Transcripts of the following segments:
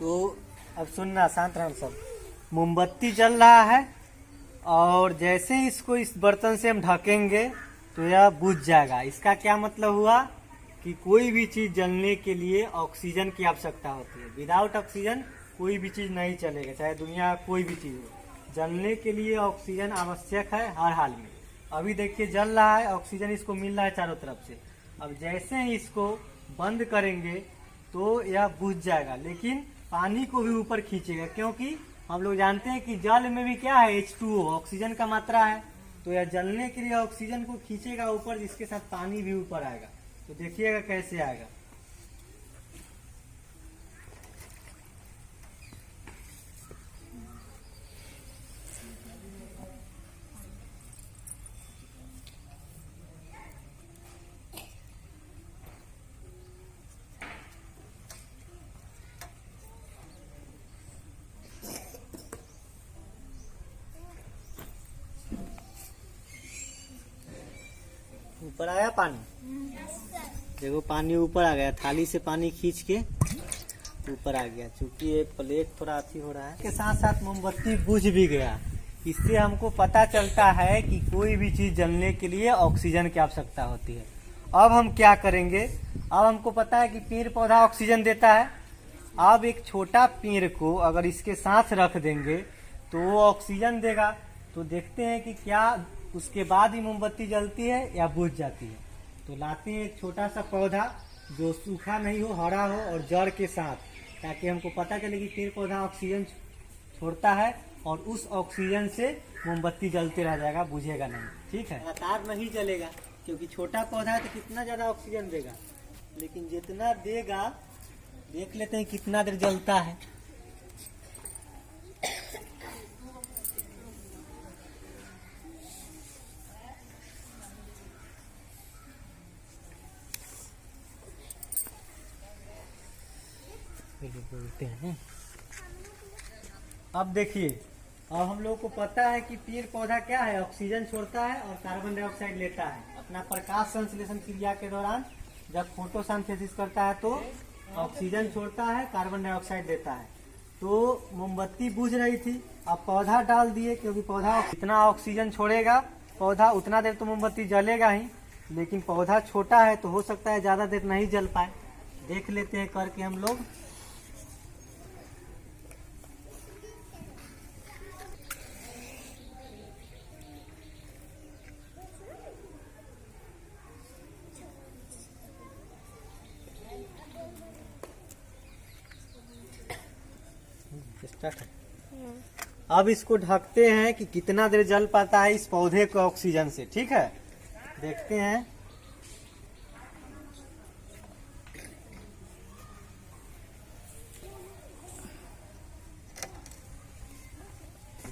तो अब सुनना, शांत रहना सब। मोमबत्ती जल रहा है और जैसे ही इसको इस बर्तन से हम ढकेंगे तो यह बुझ जाएगा। इसका क्या मतलब हुआ कि कोई भी चीज जलने के लिए ऑक्सीजन की आवश्यकता होती है। विदाउट ऑक्सीजन कोई भी चीज नहीं चलेगा, चाहे दुनिया कोई भी चीज हो। जलने के लिए ऑक्सीजन आवश्यक है हर हाल में। अभी देखिए जल रहा है, ऑक्सीजन इसको मिल रहा है चारों तरफ से। अब जैसे ही इसको बंद करेंगे तो यह बुझ जाएगा, लेकिन पानी को भी ऊपर खींचेगा, क्योंकि हम लोग जानते हैं कि जल में भी क्या है, H2O, ऑक्सीजन का मात्रा है। तो यह जलने के लिए ऑक्सीजन को खींचेगा ऊपर, जिसके साथ पानी भी ऊपर आएगा। तो देखिएगा कैसे आएगा। ऊपर आया पानी, देखो पानी ऊपर आ गया। थाली से पानी खींच के ऊपर आ गया। चूंकि एक प्लेट थोड़ा अथी हो रहा है, के साथ साथ मोमबत्ती बुझ भी गया। इससे हमको पता चलता है कि कोई भी चीज जलने के लिए ऑक्सीजन की आवश्यकता होती है। अब हम क्या करेंगे, अब हमको पता है कि पेड़ पौधा ऑक्सीजन देता है। अब एक छोटा पेड़ को अगर इसके साथ रख देंगे तो वो ऑक्सीजन देगा। तो देखते हैं कि क्या उसके बाद ही मोमबत्ती जलती है या बुझ जाती है। तो लाते हैं एक छोटा सा पौधा जो सूखा नहीं हो, हरा हो और जड़ के साथ, ताकि हमको पता चले कि पेड़ पौधा ऑक्सीजन छोड़ता है और उस ऑक्सीजन से मोमबत्ती जलते रह जाएगा, बुझेगा नहीं। ठीक है, लगातार नहीं जलेगा, क्योंकि छोटा पौधा है तो कितना ज्यादा ऑक्सीजन देगा, लेकिन जितना देगा देख लेते हैं कितना देर जलता है। बोलते हैं। अब देखिए, अब हम लोग को पता है कि पेड़ पौधा क्या है, ऑक्सीजन छोड़ता है और कार्बन डाइऑक्साइड लेता है। अपना प्रकाश संश्लेषण क्रिया के दौरान जब फोटोसिंथेसिस करता है तो ऑक्सीजन छोड़ता है, कार्बन डाइऑक्साइड देता है। तो मोमबत्ती बुझ रही थी, अब पौधा डाल दिए, क्योंकि पौधा जितना ऑक्सीजन छोड़ेगा पौधा उतना देर तो मोमबत्ती जलेगा ही। लेकिन पौधा छोटा है तो हो सकता है ज्यादा देर नहीं जल पाए। देख लेते हैं करके हम लोग। अब इसको ढकते हैं कि कितना देर जल पाता है इस पौधे के ऑक्सीजन से। ठीक है, देखते हैं।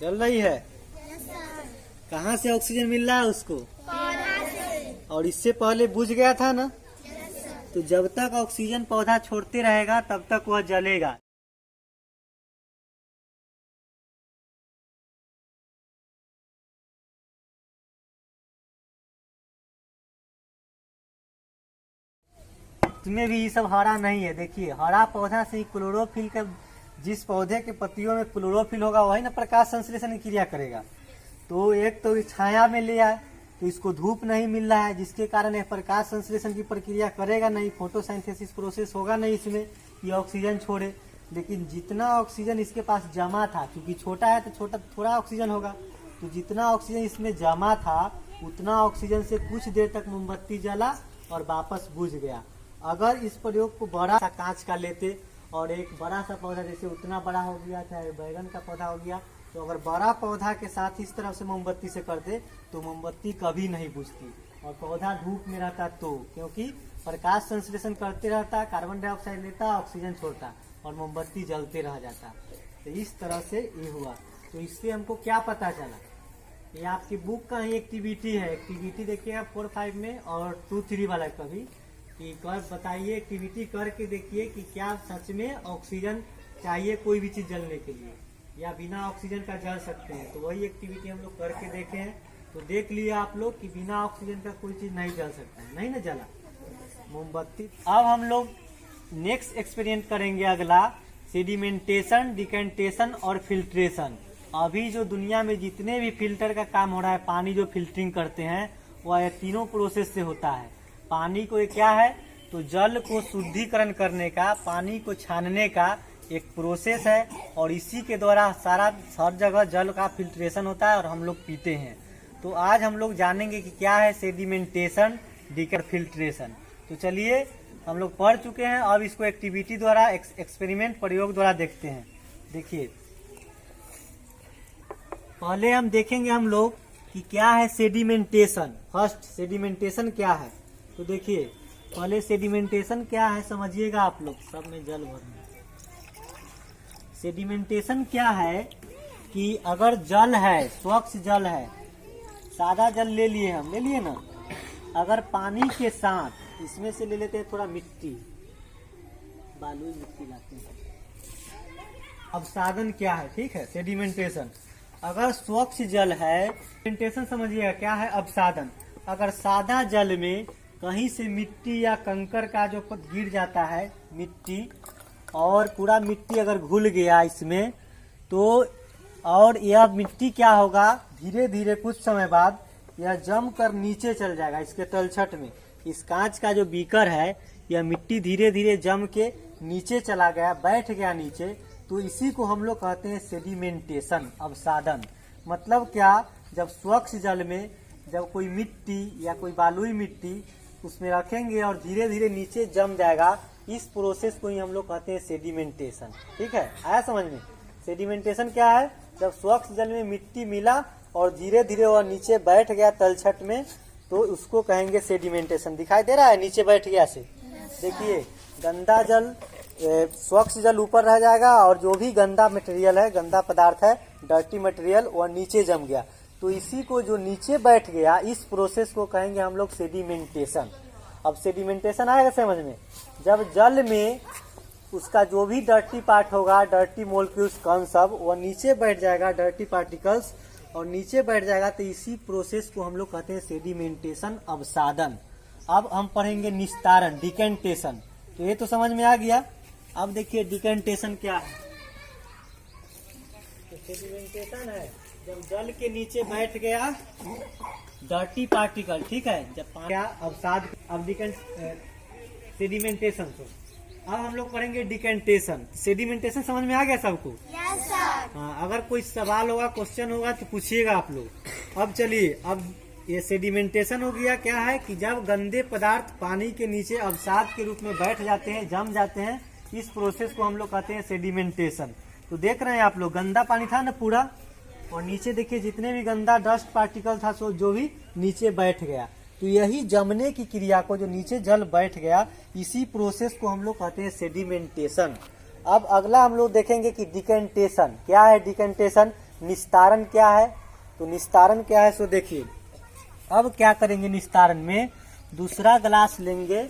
जल रही है। कहाँ से ऑक्सीजन मिल रहा है उसको? पौधा से। और इससे पहले बुझ गया था ना। तो जब तक ऑक्सीजन पौधा छोड़ते रहेगा तब तक वह जलेगा। इसमें भी ये सब हरा नहीं है। देखिए, हरा पौधा से ही क्लोरोफिल का, जिस पौधे के पत्तियों में क्लोरोफिल होगा वही ना प्रकाश संश्लेषण की क्रिया करेगा। तो एक तो छाया में ले आए तो इसको धूप नहीं मिल रहा है, जिसके कारण यह प्रकाश संश्लेषण की प्रक्रिया करेगा नहीं, फोटोसिंथेसिस प्रोसेस होगा नहीं इसमें, ये ऑक्सीजन छोड़े। लेकिन जितना ऑक्सीजन इसके पास जमा था, क्योंकि छोटा है तो छोटा थोड़ा ऑक्सीजन होगा, तो जितना ऑक्सीजन इसमें जमा था उतना ऑक्सीजन से कुछ देर तक मोमबत्ती जला और वापस बुझ गया। अगर इस प्रयोग को बड़ा सा कांच का लेते और एक बड़ा सा पौधा, जैसे उतना बड़ा हो गया, चाहे बैगन का पौधा हो गया, तो अगर बड़ा पौधा के साथ इस तरह से मोमबत्ती से करते तो मोमबत्ती कभी नहीं बुझती और पौधा धूप में रहता। तो क्योंकि प्रकाश संश्लेषण करते रहता, कार्बन डाइऑक्साइड लेता, ऑक्सीजन छोड़ता और मोमबत्ती जलते रह जाता। तो इस तरह से ये हुआ। तो इससे हमको क्या पता चला, ये आपकी बुक का ही एक्टिविटी है। एक्टिविटी देखिएगा 4-5 में और 2-3 वाला कभी कि कर बताइए, एक्टिविटी करके देखिए कि क्या सच में ऑक्सीजन चाहिए कोई भी चीज जलने के लिए, या बिना ऑक्सीजन का जल सकते हैं। तो वही एक्टिविटी हम लोग करके देखे हैं। तो देख लिए आप लोग कि बिना ऑक्सीजन का कोई चीज नहीं जल सकता है, नहीं ना जला मोमबत्ती। अब हम लोग नेक्स्ट एक्सपेरिमेंट करेंगे अगला सेडिमेंटेशन, डिकेंटेशन और फिल्ट्रेशन। अभी जो दुनिया में जितने भी फिल्टर का काम हो रहा है, पानी जो फिल्टरिंग करते हैं, वह ये तीनों प्रोसेस से होता है। पानी को ये क्या है, तो जल को शुद्धिकरण करने का, पानी को छानने का एक प्रोसेस है, और इसी के द्वारा हर जगह जल का फिल्ट्रेशन होता है और हम लोग पीते हैं। तो आज हम लोग जानेंगे कि क्या है सेडिमेंटेशन, फिल्ट्रेशन। तो चलिए, हम लोग पढ़ चुके हैं, अब इसको एक्टिविटी द्वारा, एक्सपेरिमेंट, प्रयोग द्वारा देखते हैं। देखिए, पहले हम देखेंगे हम लोग कि क्या है सेडिमेंटेशन। फर्स्ट सेडिमेंटेशन क्या है, तो देखिए पहले सेडिमेंटेशन क्या है समझिएगा आप लोग। सब में जल भरना। सेडिमेंटेशन क्या है कि अगर जल है, स्वच्छ जल है, सादा जल ले लिए हम, ले लिए ना, अगर पानी के साथ इसमें से ले लेते हैं थोड़ा मिट्टी, बालू मिट्टी लाते हैं। अब साधन क्या है, ठीक है, सेडिमेंटेशन। अगर स्वच्छ जल है, सेडिमेंटेशन समझिएगा क्या है, अब साधन। अगर सादा जल में कहीं से मिट्टी या कंकर का जो गिर जाता है, मिट्टी, और पूरा मिट्टी अगर घुल गया इसमें, तो और यह मिट्टी क्या होगा, धीरे धीरे कुछ समय बाद यह जम कर नीचे चल जाएगा इसके तलछट में। इस कांच का जो बीकर है, यह मिट्टी धीरे धीरे जम के नीचे चला गया, बैठ गया नीचे, तो इसी को हम लोग कहते हैं सेडिमेंटेशन, अवसादन। मतलब क्या, जब स्वच्छ जल में जब कोई मिट्टी या कोई बालुई मिट्टी उसमें रखेंगे और धीरे धीरे नीचे जम जाएगा, इस प्रोसेस को ही हम लोग कहते हैं सेडिमेंटेशन। ठीक है, आया समझ में। सेडिमेंटेशन क्या है, जब स्वच्छ जल में मिट्टी मिला और धीरे धीरे वह नीचे बैठ गया तलछट में, तो उसको कहेंगे सेडिमेंटेशन। दिखाई दे रहा है नीचे बैठ गया से। देखिए, गंदा जल, स्वच्छ जल ऊपर रह जाएगा और जो भी गंदा मटेरियल है, गंदा पदार्थ है, डर्टी मटेरियल, वह नीचे जम गया। तो इसी को जो नीचे बैठ गया, इस प्रोसेस को कहेंगे हम लोग सेडिमेंटेशन। अब सेडिमेंटेशन आएगा समझ में, जब जल में उसका जो भी डर्टी पार्ट होगा, डर्टी मोलिक्यूल्स, कण सब, वह नीचे बैठ जाएगा, डर्टी पार्टिकल्स, और नीचे बैठ जाएगा, तो इसी प्रोसेस को हम लोग कहते हैं सेडिमेंटेशन, अवसादन। अब हम पढ़ेंगे निस्तारण, डिकेंटेशन। तो ये तो समझ में आ गया। अब देखिए डिकेंटेशन क्या है। तो सेडिमेंटेशन है जब जल के नीचे बैठ गया डर्टी पार्टिकल, ठीक है, जब क्या अवसाद। अब सेडिमेंटेशन को अब हम लोग पढ़ेंगे डिकेंटेशन। सेडिमेंटेशन समझ में आ गया सबको? Yes sir. हाँ, अगर कोई सवाल होगा, क्वेश्चन होगा तो पूछिएगा आप लोग। अब चलिए, अब ये सेडिमेंटेशन हो गया। क्या है कि जब गंदे पदार्थ पानी के नीचे अवसाद के रूप में बैठ जाते हैं, जम जाते हैं, इस प्रोसेस को हम लोग कहते हैं सेडिमेंटेशन। तो देख रहे हैं आप लोग, गंदा पानी था ना पूरा, और नीचे देखिए जितने भी गंदा डस्ट पार्टिकल था, सो जो भी नीचे बैठ गया। तो यही जमने की क्रिया को, जो नीचे जल बैठ गया, इसी प्रोसेस को हम लोग कहते हैं सेडिमेंटेशन। अब अगला हम लोग देखेंगे कि डिकेंटेशन क्या है। डिकेंटेशन, निस्तारण क्या है। तो निस्तारण क्या है, सो देखिए अब क्या करेंगे। निस्तारण में दूसरा गिलास लेंगे।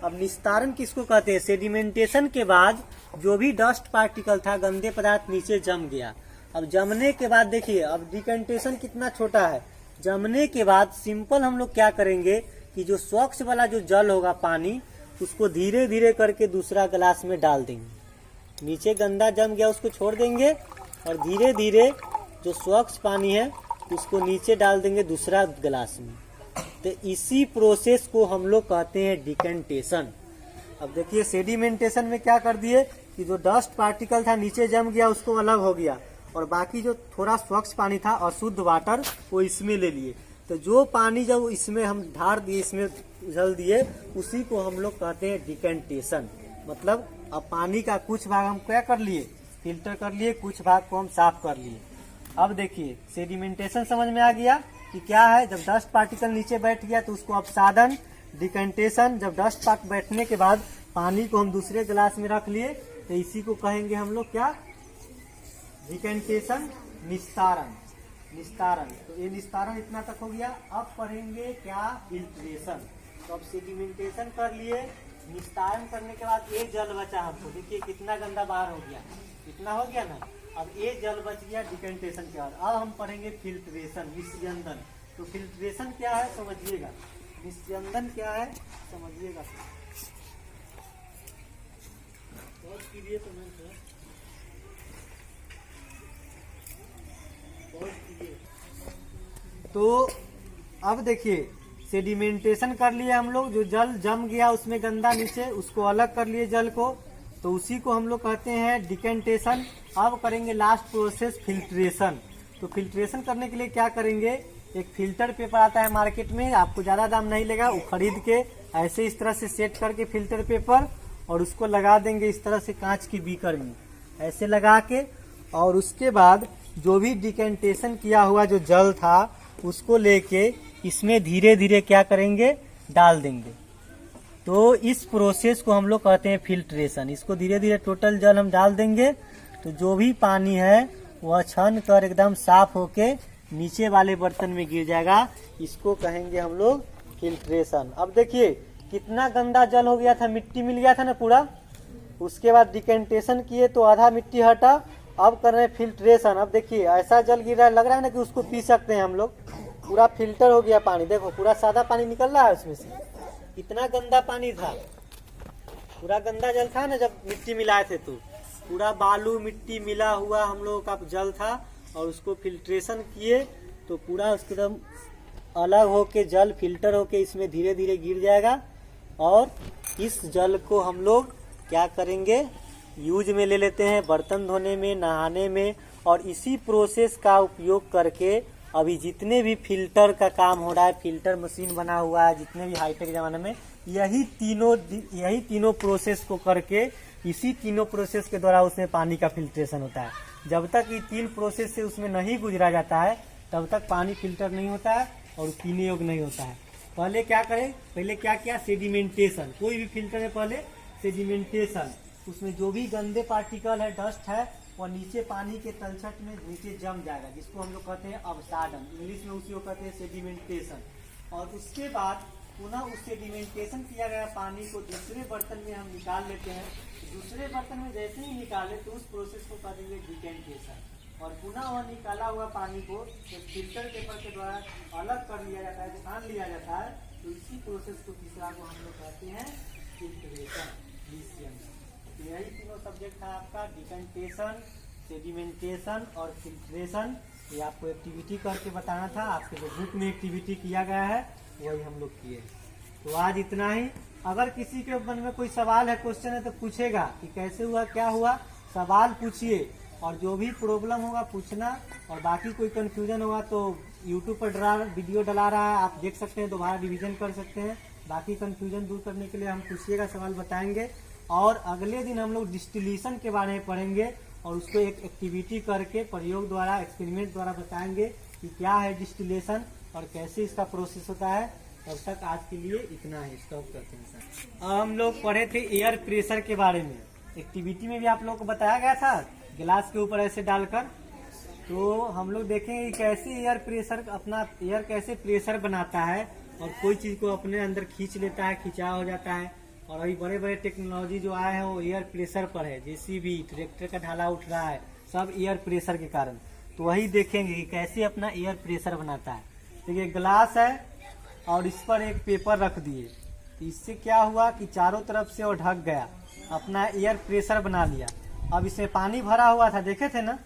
अब निस्तारण किसको कहते हैं, सेडिमेंटेशन के बाद जो भी डस्ट पार्टिकल था, गंदे पदार्थ नीचे जम गया। अब जमने के बाद देखिए, अब डिकेंटेशन कितना छोटा है। जमने के बाद सिंपल हम लोग क्या करेंगे कि जो स्वच्छ वाला जो जल होगा, पानी, उसको धीरे धीरे करके दूसरा गिलास में डाल देंगे। नीचे गंदा जम गया उसको छोड़ देंगे, और धीरे धीरे जो स्वच्छ पानी है उसको नीचे डाल देंगे दूसरा गिलास में। तो इसी प्रोसेस को हम लोग कहते हैं डिकेंटेशन। अब देखिए सेडिमेंटेशन में क्या कर दिए कि जो डस्ट पार्टिकल था नीचे जम गया, उसको अलग हो गया, और बाकी जो थोड़ा स्वच्छ पानी था और शुद्ध वाटर, वो इसमें ले लिए। तो जो पानी जब इसमें हम ढार दिए, इसमें उझल दिए, उसी को हम लोग कहते हैं डिकेंटेशन। मतलब अब पानी का कुछ भाग हम क्या कर लिए, फिल्टर कर लिए, कुछ भाग को हम साफ कर लिए। अब देखिए सेडिमेंटेशन समझ में आ गया कि क्या है। जब डस्ट पार्टिकल नीचे बैठ गया तो उसको अपसादन। डिकेंटेशन, जब डस्ट पार्ट बैठने के बाद पानी को हम दूसरे गिलास में रख लिए, तो इसी को कहेंगे हम लोग क्या, डिकेंटेशन, निस्तारण। निस्तारण, तो ये निस्तारण इतना तक हो गया। अब पढ़ेंगे क्या, फिल्ट्रेशन। तो अब सेडिमेंटेशन कर लिए, निस्तारण करने के बाद ये जल बचा हमको, देखिए कितना गंदा बाहर हो गया, इतना हो गया ना। अब ये जल बच गया डिकेंटेशन के बाद। अब हम पढ़ेंगे फिल्ट्रेशन, निस्यंदन। तो फिल्ट्रेशन क्या है समझिएगा, निस्यंदन क्या है समझिएगा। तो अब देखिए सेडिमेंटेशन कर लिए हम लोग, जो जल जम गया उसमें गंदा नीचे, उसको अलग कर लिए जल को, तो उसी को हम लोग कहते हैं डिकेंटेशन। अब करेंगे लास्ट प्रोसेस फिल्ट्रेशन। तो फिल्ट्रेशन करने के लिए क्या करेंगे, एक फिल्टर पेपर आता है मार्केट में, आपको ज्यादा दाम नहीं लेगा, वो खरीद के ऐसे इस तरह से सेट करके फिल्टर पेपर, और उसको लगा देंगे इस तरह से कांच की बीकर में ऐसे लगा के, और उसके बाद जो भी डिकेंटेशन किया हुआ जो जल था उसको लेके इसमें धीरे धीरे क्या करेंगे, डाल देंगे। तो इस प्रोसेस को हम लोग कहते हैं फिल्ट्रेशन। इसको धीरे धीरे टोटल जल हम डाल देंगे, तो जो भी पानी है वह छन कर एकदम साफ होके नीचे वाले बर्तन में गिर जाएगा। इसको कहेंगे हम लोग फिल्ट्रेशन। अब देखिए कितना गंदा जल हो गया था, मिट्टी मिल गया था ना पूरा, उसके बाद डिकेंटेशन किए तो आधा मिट्टी हटा। अब कर रहे हैं फिल्ट्रेशन। अब देखिए ऐसा जल गिर रहा है, लग रहा है ना कि उसको पी सकते हैं हम लोग। पूरा फिल्टर हो गया पानी, देखो पूरा सादा पानी निकल रहा है उसमें से। इतना गंदा पानी था, पूरा गंदा जल था ना जब मिट्टी मिलाए थे, तो पूरा बालू मिट्टी मिला हुआ हम लोगों का जल था, और उसको फिल्ट्रेशन किए तो पूरा उसके एकदम अलग होके जल फिल्टर होके इसमें धीरे धीरे गिर जाएगा। और इस जल को हम लोग क्या करेंगे, यूज में ले लेते हैं बर्तन धोने में, नहाने में। और इसी प्रोसेस का उपयोग करके अभी जितने भी फिल्टर का काम हो रहा है, फिल्टर मशीन बना हुआ है जितने भी हाईटेक जमाने में, यही तीनों प्रोसेस को करके, इसी तीनों प्रोसेस के द्वारा उसमें पानी का फिल्ट्रेशन होता है। जब तक ये 3 प्रोसेस से उसमें नहीं गुजरा जाता है तब तक पानी फिल्टर नहीं होता है और पीने योग्य नहीं होता है। पहले क्या करें, पहले क्या किया, सेडिमेंटेशन। कोई भी फिल्टर है पहले सेडिमेंटेशन, उसमें जो भी गंदे पार्टिकल है, डस्ट है, वो नीचे पानी के तलछट में नीचे जम जाएगा, जिसको हम लोग कहते हैं अवसादन, इंग्लिश में उसी को कहते हैं सेडिमेंटेशन। और उसके बाद पुनः उस सेडिमेंटेशन किया गया पानी को दूसरे बर्तन में हम निकाल लेते हैं। दूसरे बर्तन में जैसे ही निकाले तो उस प्रोसेस को कर देंगे डिकेंटेशन, और पुनः वह निकाला हुआ पानी को एक फिल्टर पेपर के द्वारा अलग कर लिया जाता है, छान लिया जाता है। तो इसी प्रोसेस को तीसरा को हम लोग कहते हैं फिल्ट्रेशन। यही तीनों सब्जेक्ट था आपका, डिकेंटेशन, सेडिमेंटेशन और फिल्ट्रेशन। ये आपको एक्टिविटी करके बताना था, आपके जो बुक में एक्टिविटी किया गया है वही हम लोग किए। तो आज इतना ही। अगर किसी के मन में कोई सवाल है, क्वेश्चन है, तो पूछेगा कि कैसे हुआ, क्या हुआ, सवाल पूछिए। और जो भी प्रॉब्लम होगा पूछना, और बाकी कोई कंफ्यूजन होगा तो यूट्यूब पर वीडियो डला रहा है, आप देख सकते हैं, दोबारा रिवीजन कर सकते हैं। बाकी कंफ्यूजन दूर करने के लिए हम पूछिएगा, सवाल बताएंगे। और अगले दिन हम लोग डिस्टिलेशन के बारे में पढ़ेंगे, और उसको एक एक्टिविटी करके प्रयोग द्वारा, एक्सपेरिमेंट द्वारा बताएंगे कि क्या है डिस्टिलेशन और कैसे इसका प्रोसेस होता है। तब तक आज के लिए इतना है, स्टॉप करते हैं सर। हम लोग पढ़े थे एयर प्रेशर के बारे में, एक्टिविटी में भी आप लोग को बताया गया था, गिलास के ऊपर ऐसे डालकर। तो हम लोग देखेंगे कि कैसे एयर प्रेशर, अपना एयर कैसे प्रेशर बनाता है और कोई चीज को अपने अंदर खींच लेता है, खिंचाव हो जाता है। और अभी बड़े बड़े टेक्नोलॉजी जो आए हैं वो एयर प्रेशर पर है, जेसीबी, ट्रैक्टर का ढाला उठ रहा है, सब एयर प्रेशर के कारण। तो वही देखेंगे कि कैसे अपना एयर प्रेशर बनाता है। देखिए ग्लास है और इस पर एक पेपर रख दिए, तो इससे क्या हुआ कि चारों तरफ से वो ढक गया, अपना एयर प्रेशर बना लिया। अब इसमें पानी भरा हुआ था, देखे थे ना,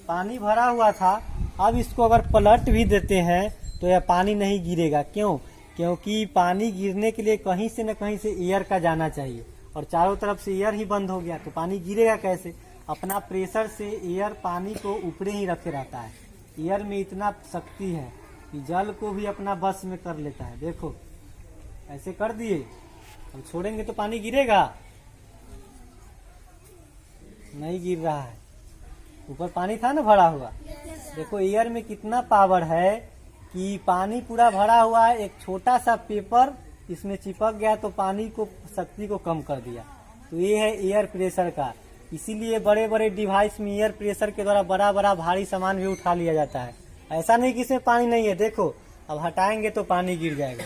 पानी भरा हुआ था। अब इसको अगर पलट भी देते हैं तो यह पानी नहीं गिरेगा। क्यों? क्योंकि पानी गिरने के लिए कहीं से न कहीं से एयर का जाना चाहिए, और चारों तरफ से एयर ही बंद हो गया, तो पानी गिरेगा कैसे? अपना प्रेशर से एयर पानी को ऊपरे ही रखे रहता है। एयर में इतना शक्ति है कि जल को भी अपना बस में कर लेता है। देखो ऐसे कर दिए, हम छोड़ेंगे तो पानी गिरेगा? नहीं गिर रहा है, ऊपर पानी था ना भरा हुआ। देखो एयर में कितना पावर है कि पानी पूरा भरा हुआ है, एक छोटा सा पेपर इसमें चिपक गया तो पानी को, शक्ति को कम कर दिया। तो ये है एयर प्रेशर का। इसीलिए बड़े बड़े डिवाइस में एयर प्रेशर के द्वारा बड़ा बड़ा भारी सामान भी उठा लिया जाता है। ऐसा नहीं कि इसमें पानी नहीं है, देखो अब हटाएंगे तो पानी गिर जाएगा।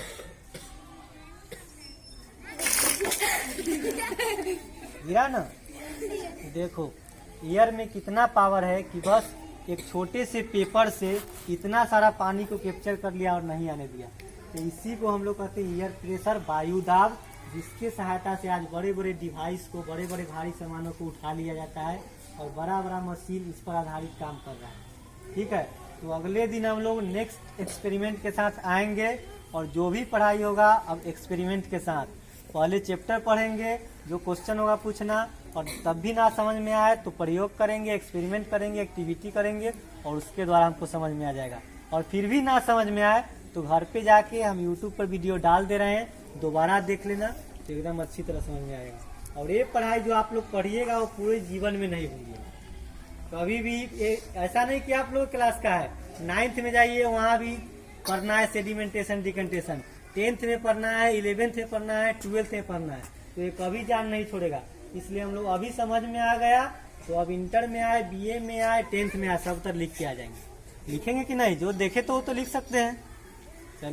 गिरा ना? देखो एयर में कितना पावर है कि बस एक छोटे से पेपर से इतना सारा पानी को कैप्चर कर लिया और नहीं आने दिया। तो इसी को हम लोग कहते हैं एयर प्रेशर, वायु दाब, जिसके सहायता से आज बड़े बड़े डिवाइस को, बड़े बड़े भारी सामानों को उठा लिया जाता है और बड़ा बड़ा मशीन इस पर आधारित काम कर रहा है। ठीक है, तो अगले दिन हम लोग नेक्स्ट एक्सपेरिमेंट के साथ आएंगे और जो भी पढ़ाई होगा अब एक्सपेरिमेंट के साथ। पहले चैप्टर पढ़ेंगे, जो क्वेश्चन होगा पूछना, और तब भी ना समझ में आए तो प्रयोग करेंगे, एक्सपेरिमेंट करेंगे, एक्टिविटी करेंगे और उसके द्वारा हमको समझ में आ जाएगा। और फिर भी ना समझ में आए तो घर पे जाके हम यूट्यूब पर वीडियो डाल दे रहे हैं, दोबारा देख लेना तो एकदम अच्छी तरह समझ में आएगा। और ये पढ़ाई जो आप लोग पढ़िएगा वो पूरे जीवन में नहीं भूलिएगा कभी भी। ऐसा नहीं कि आप लोग क्लास का है, 9th में जाइए वहाँ भी पढ़ना है सेडिमेंटेशन डिकंटेशन, 10th में पढ़ना है, 11th में पढ़ना है, 12th में पढ़ना है, तो ये कभी जान नहीं छोड़ेगा। इसलिए हम लोग अभी समझ में आ गया तो अब इंटर में आए, BA में आए, 10th में आए, सब तक लिख के आ जाएंगे। लिखेंगे कि नहीं? जो देखे तो लिख सकते हैं।